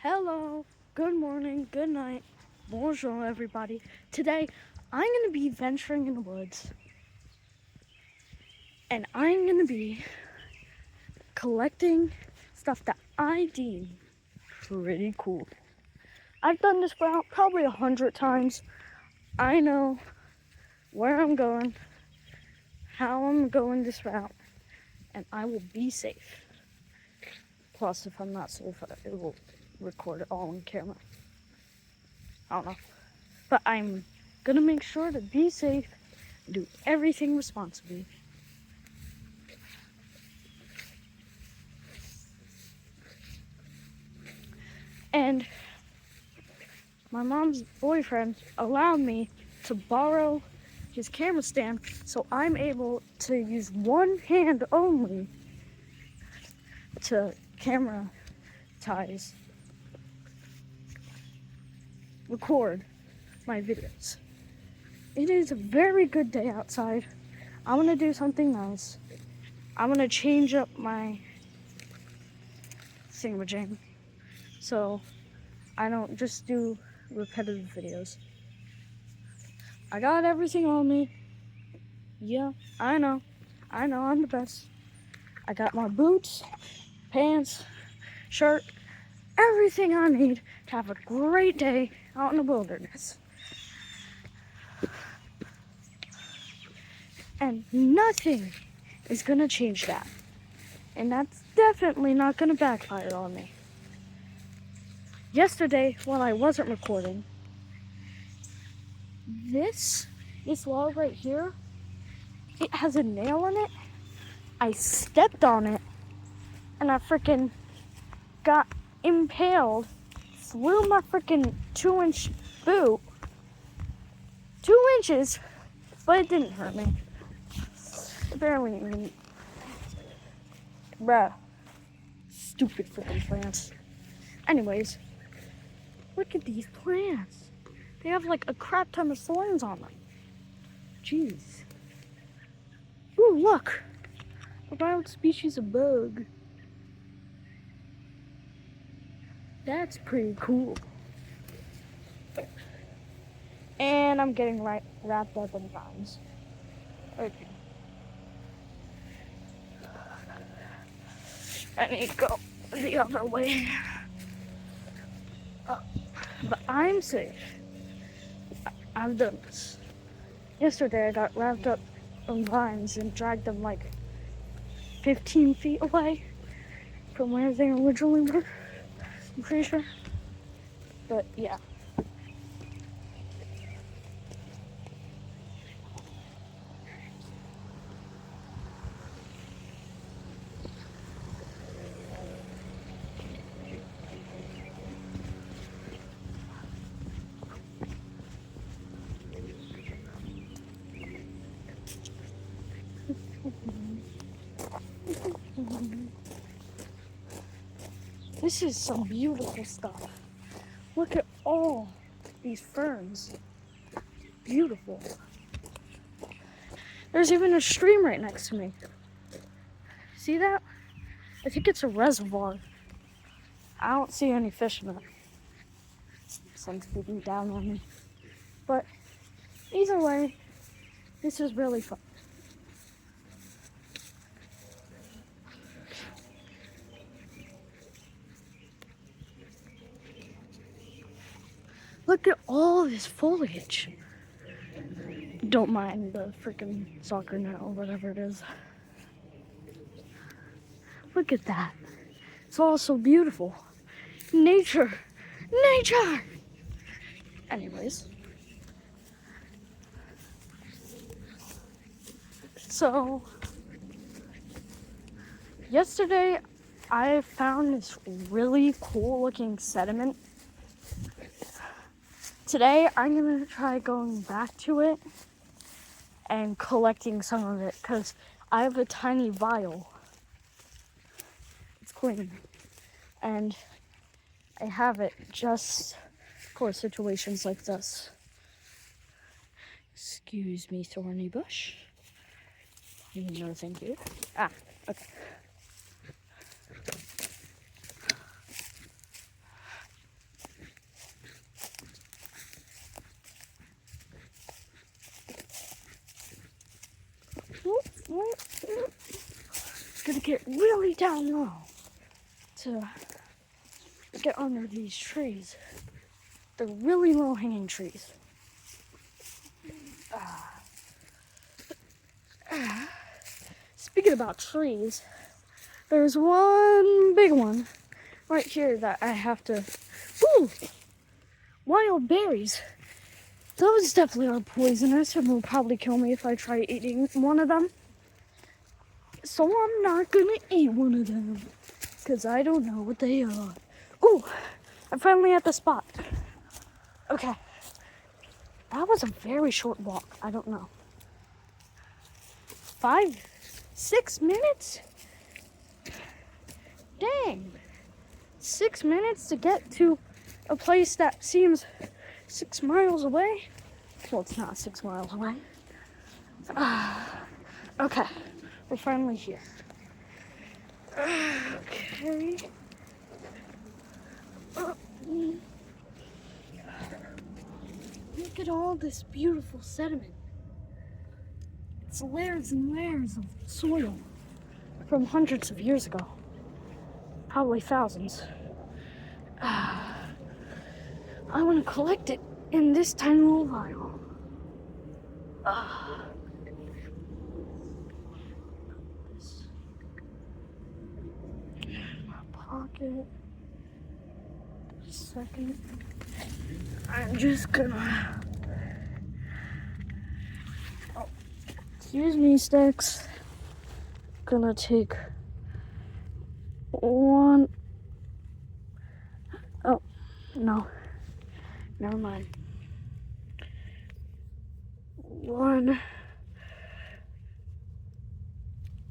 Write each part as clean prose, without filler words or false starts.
Hello, good morning, good night, bonjour everybody. Today, I'm going to be venturing in the woods and I'm going to be collecting stuff that I deem pretty cool. I've done this route probably 100 times. I know where I'm going, how I'm going this route, and I will be safe. Plus, if I'm not safe, it will record it all on camera. I don't know. But I'm gonna make sure to be safe and do everything responsibly. And my mom's boyfriend allowed me to borrow his camera stand, so I'm able to use one hand only to camera ties, record my videos. It is a very good day outside. I'm gonna do something nice. I'm gonna change up my thingamajig so I don't just do repetitive videos. I got everything on me. Yeah, I know, I'm the best. I got my boots, pants, shirt, everything I need to have a great day out in the wilderness. And nothing is gonna change that. And that's definitely not gonna backfire on me. Yesterday, while I wasn't recording, this log right here, it has a nail in it. I stepped on it and I freaking got impaled through my freaking 2-inch boot. 2 inches, but it didn't hurt me. Barely even. Bruh. Stupid freaking plants. Anyways, look at these plants. They have like a crap ton of thorns on them. Jeez. Ooh, look. A wild species of bug. That's pretty cool. And I'm getting wrapped up in vines. Okay. I need to go the other way. But I'm safe. I've done this. Yesterday I got wrapped up in vines and dragged them like 15 feet away from where they originally were. I'm pretty sure. But yeah. This is some beautiful stuff. Look at all these ferns. Beautiful. There's even a stream right next to me. See that? I think it's a reservoir. I don't see any fish in it. Sun's beating down on me. But either way, this is really fun. Look at all this foliage. Don't mind the freaking soccer net or whatever it is. Look at that. It's all so beautiful. Nature. Nature! Anyways. So, yesterday I found this really cool looking sediment. Today I'm gonna try going back to it and collecting some of it because I have a tiny vial. It's clean. And I have it just for situations like this. Excuse me, thorny bush. No, thank you. Okay. get really down low to get under these trees. They're really low-hanging trees. Speaking about trees, there's one big one right here that I have to... Ooh! Wild berries. Those definitely are poisonous and will probably kill me if I try eating one of them. So I'm not gonna eat one of them, because I don't know what they are. Ooh! I'm finally at the spot. Okay. That was a very short walk. I don't know. 5, 6 minutes? Dang. 6 minutes to get to a place that seems 6 miles away? Well, it's not 6 miles away. Okay. We're finally here. Okay. Look at all this beautiful sediment. It's layers and layers of soil from hundreds of years ago. Probably thousands. I want to collect it in this tiny little vial. This in my pocket. Just a second. I'm just gonna... Oh, excuse me, Sticks. Gonna take one... Oh, no. Never mind. One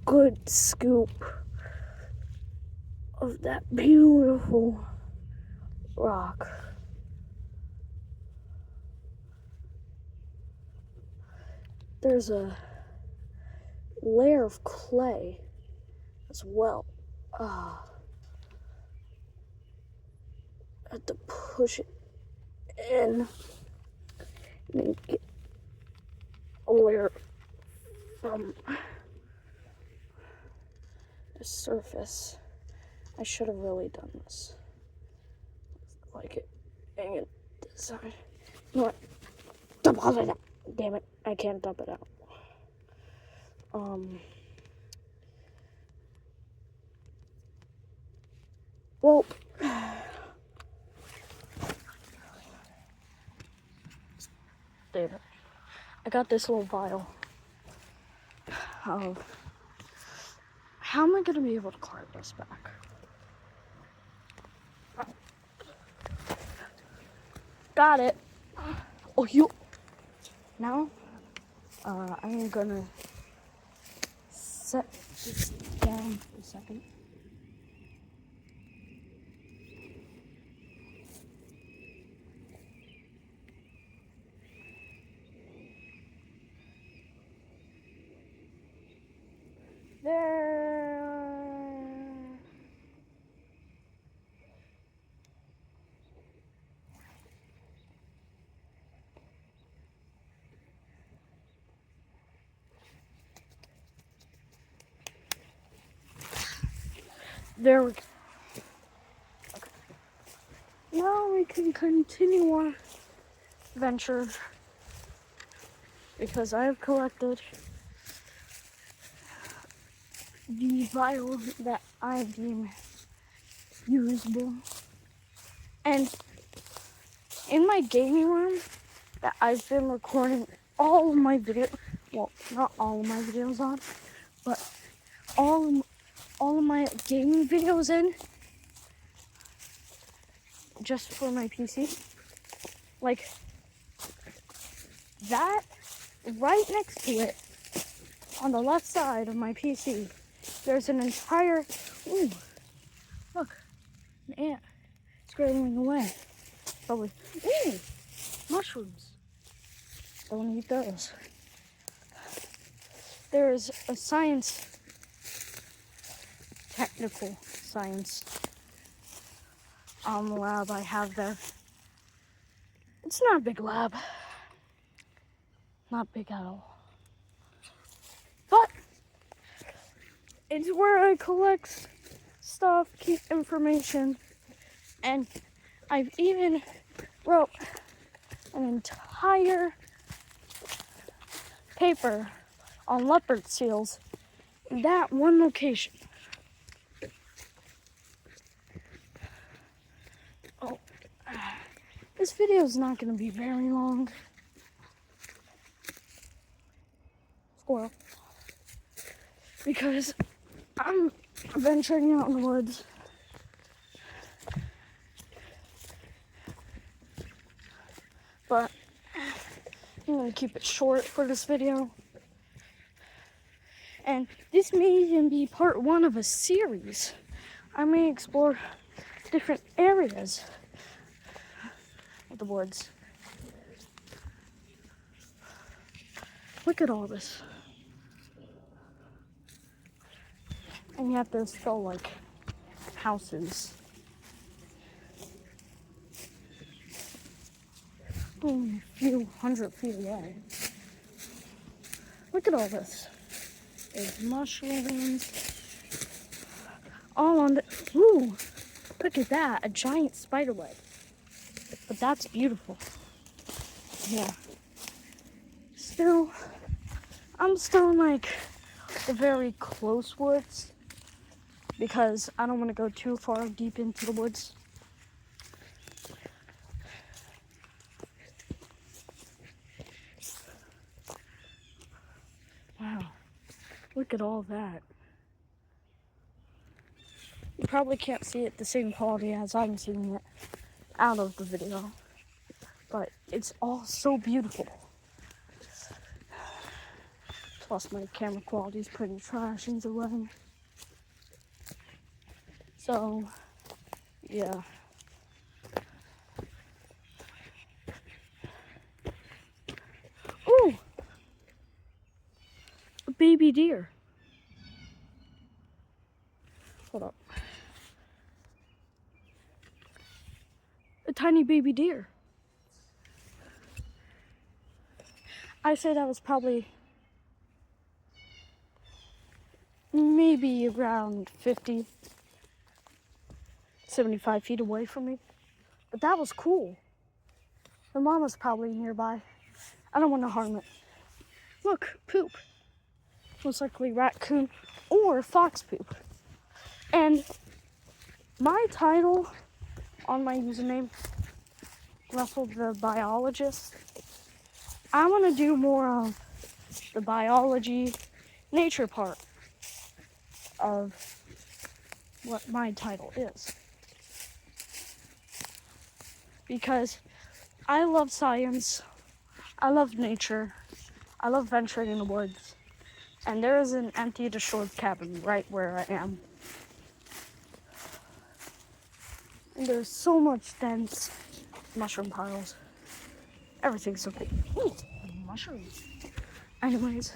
good scoop of that beautiful rock. There's a layer of clay as well. I have to push it in and get a layer from the surface. I should have really done this. Like it. Dang it. This side. You know what? Dump all of it out. Damn it. I can't dump it out. Well, David, I got this little vial of... How am I going to be able to carve this back? Got it. Oh, you... Now, I'm going to set this down for a second. There we go. Okay. Now we can continue our venture because I have collected the vial that I deem usable. And in my gaming room that I've been recording all of my videos, well, not all of my videos on, but all of my gaming videos in, just for my PC. Like, that, right next to it, on the left side of my PC, there's an entire, ooh, look, an ant scrambling away. Probably, ooh, mushrooms. Don't eat those. There's a technical science lab I have there. It's not a big lab. Not big at all. But It's where I collect stuff, keep information, and I've even wrote an entire paper on leopard seals in that one location. Oh, this video is not going to be very long. Squirrel. Because I'm venturing out in the woods. But I'm going to keep it short for this video. And this may even be part one of a series. I may explore different areas of the woods. Look at all this. And yet there's still like houses. Only a few 100 feet away. Look at all this. There's mushrooms. All on the... Ooh! Look at that. A giant spider web. But that's beautiful. Yeah. I'm still in like the very close woods. Because I don't want to go too far deep into the woods. Wow. Look at all that. You probably can't see it the same quality as I'm seeing it out of the video. But it's all so beautiful. Plus my camera quality is pretty trash either way. So, yeah. Ooh! A baby deer. Hold up. A tiny baby deer. I say that was probably maybe around 50, 75 feet away from me. But that was cool. The mom was probably nearby. I don't want to harm it. Look, poop. Most likely raccoon or fox poop. And my title on my username, Russell the Biologist, I want to do more of the biology, nature part of what my title is. Because I love science, I love nature, I love venturing in the woods, and there is an empty destroyed cabin right where I am. And there's so much dense mushroom piles. Everything's so big. Ooh, mushrooms. Anyways,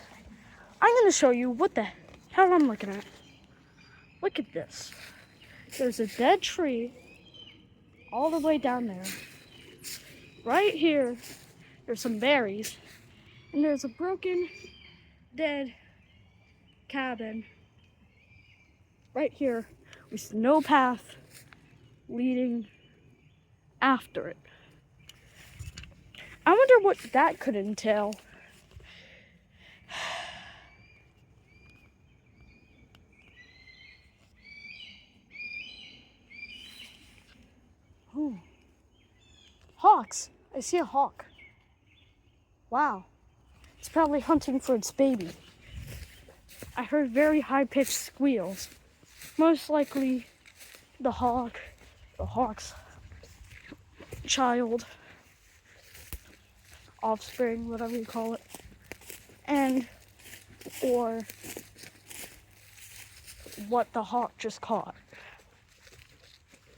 I'm gonna show you what the hell I'm looking at. Look at this. There's a dead tree all the way down there. Right here, there's some berries. And there's a broken, dead cabin right here with no path leading after it. I wonder what that could entail. Oh. Hawks. I see a hawk. Wow. It's probably hunting for its baby. I heard very high-pitched squeals. Most likely the hawk's child, offspring, whatever you call it, and or what the hawk just caught.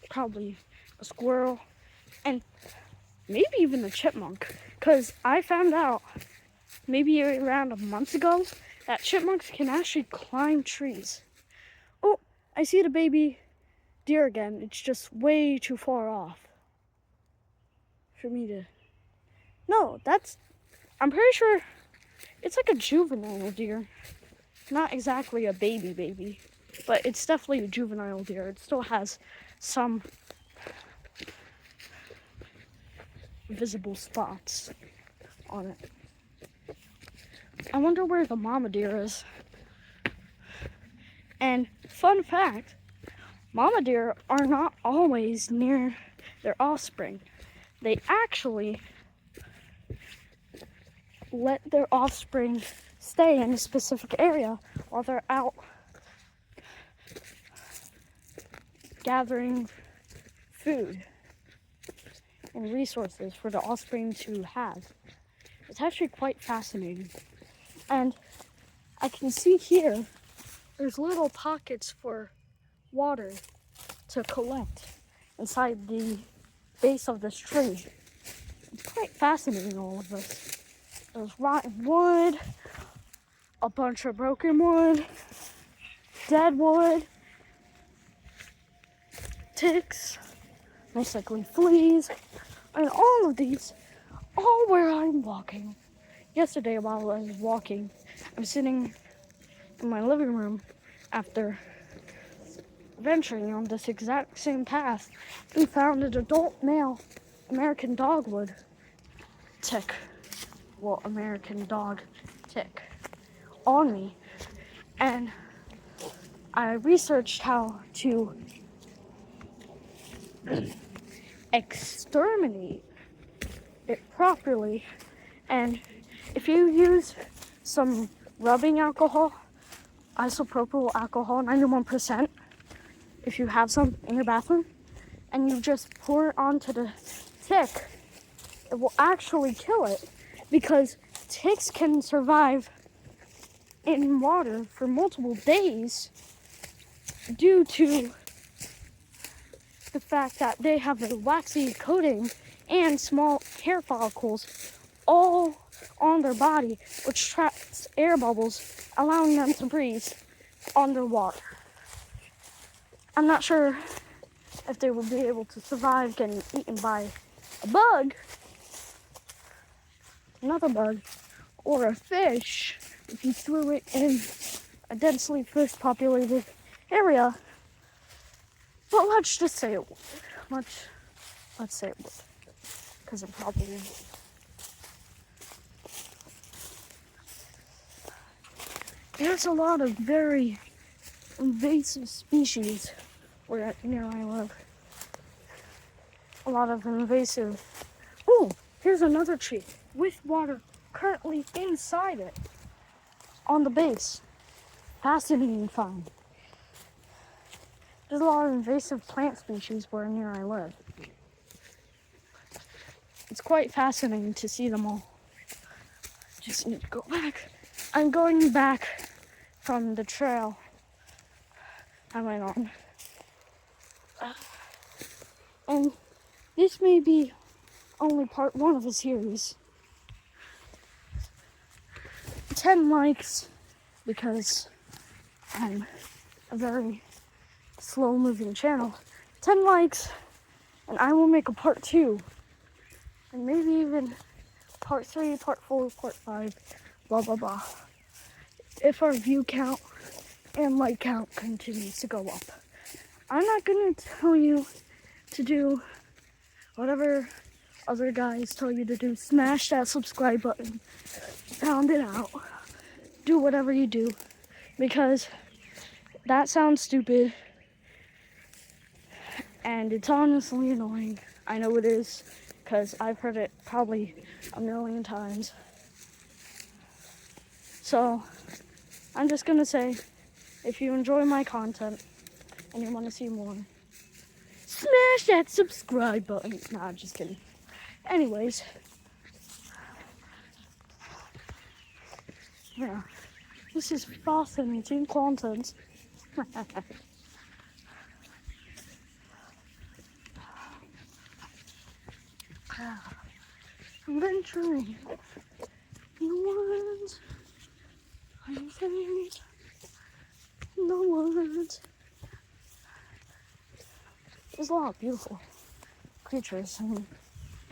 Probably a squirrel, and maybe even a chipmunk, because I found out maybe around a month ago that chipmunks can actually climb trees. Oh, I see the baby deer again. It's just way too far off for me to... No, I'm pretty sure it's like a juvenile deer. not exactly a baby, but it's definitely a juvenile deer. It still has some visible spots on it. I wonder where the mama deer is. And fun fact, mama deer are not always near their offspring. They actually let their offspring stay in a specific area while they're out gathering food and resources for the offspring to have. It's actually quite fascinating. And I can see here, there's little pockets for water to collect inside the base of this tree. It's quite fascinating, all of this. There's rotten wood, a bunch of broken wood, dead wood, ticks, most likely fleas, and all of these, all where I'm walking. Yesterday while I was walking, I was sitting in my living room after venturing on this exact same path and found an adult male American dogwood tick. Well, American dog tick on me. And I researched how to exterminate it properly. And if you use some rubbing alcohol, isopropyl alcohol, 91%, if you have some in your bathroom, and you just pour it onto the tick, it will actually kill it, because ticks can survive in water for multiple days due to the fact that they have a waxy coating and small hair follicles all on their body, which traps air bubbles, allowing them to breathe underwater. I'm not sure if they would be able to survive getting eaten by a bug, another bug, or a fish if you threw it in a densely fish populated area. But let's just say it would. Let's say it would. Because it probably is. There's a lot of very invasive species near I live. A lot of invasive. Ooh, here's another tree with water currently inside it on the base. Fascinating find. There's a lot of invasive plant species near I live. It's quite fascinating to see them all. Just need to go back. I'm going back from the trail I went on. And this may be only part 1 of a series. 10 likes, because I'm a very slow moving channel. 10 likes and I will make a part 2. And maybe even part 3, part 4, part 5, blah blah blah. If our view count and like count continues to go up. I'm not gonna tell you to do whatever other guys tell you to do. Smash that subscribe button. Pound it out. Do whatever you do, because that sounds stupid and it's honestly annoying. I know it is, because I've heard it probably a million times. So I'm just gonna say, if you enjoy my content and you want to see more, smash that subscribe button. Nah, just kidding. Anyways, yeah, this is fascinating content. I'm venturing in the woods. I'm saying in the woods. There's a lot of beautiful creatures and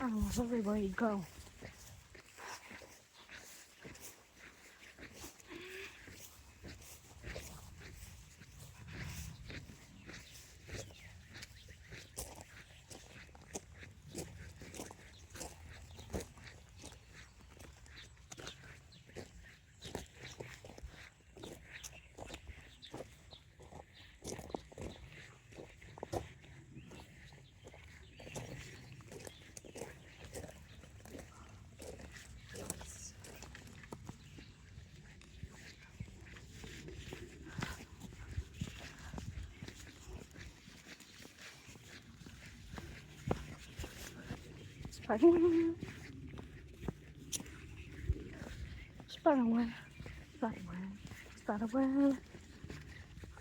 animals everywhere you go. Spiderweb. Spiderweb. Spiderweb. Spiderweb.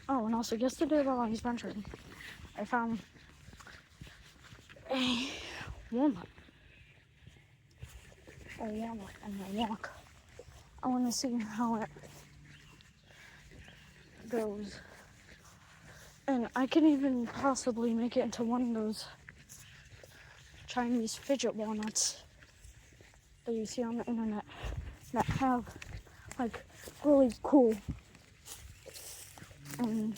Oh, and also yesterday while I was venturing, I found a walnut. A walnut on my walk. I want to see how it goes. And I can even possibly make it into one of those Chinese fidget walnuts that you see on the internet that have like really cool and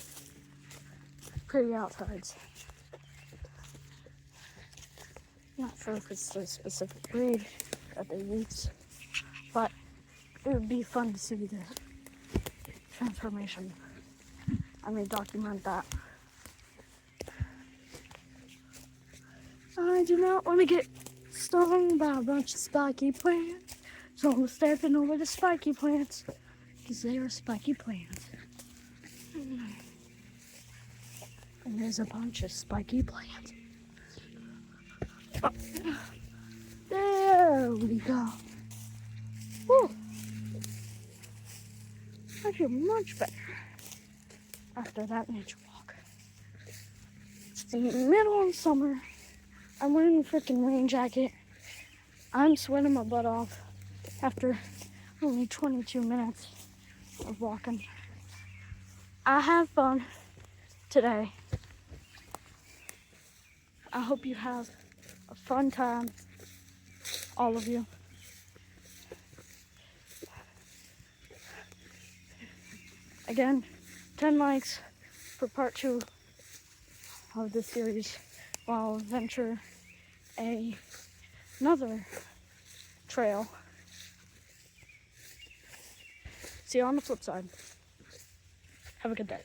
pretty outsides. Not sure if it's the specific breed that they use, but it would be fun to see the transformation. I may document that. I do not want to get stung by a bunch of spiky plants, so I'm stepping over the spiky plants because they are spiky plants. And there's a bunch of spiky plants. Oh, there we go. Whew. I feel much better after that nature walk. It's the middle of summer. I'm wearing a freaking rain jacket. I'm sweating my butt off after only 22 minutes of walking. I had fun today. I hope you have a fun time, all of you. Again, 10 likes for part 2 of this series while I'll venture another trail. See you on the flip side. Have a good day.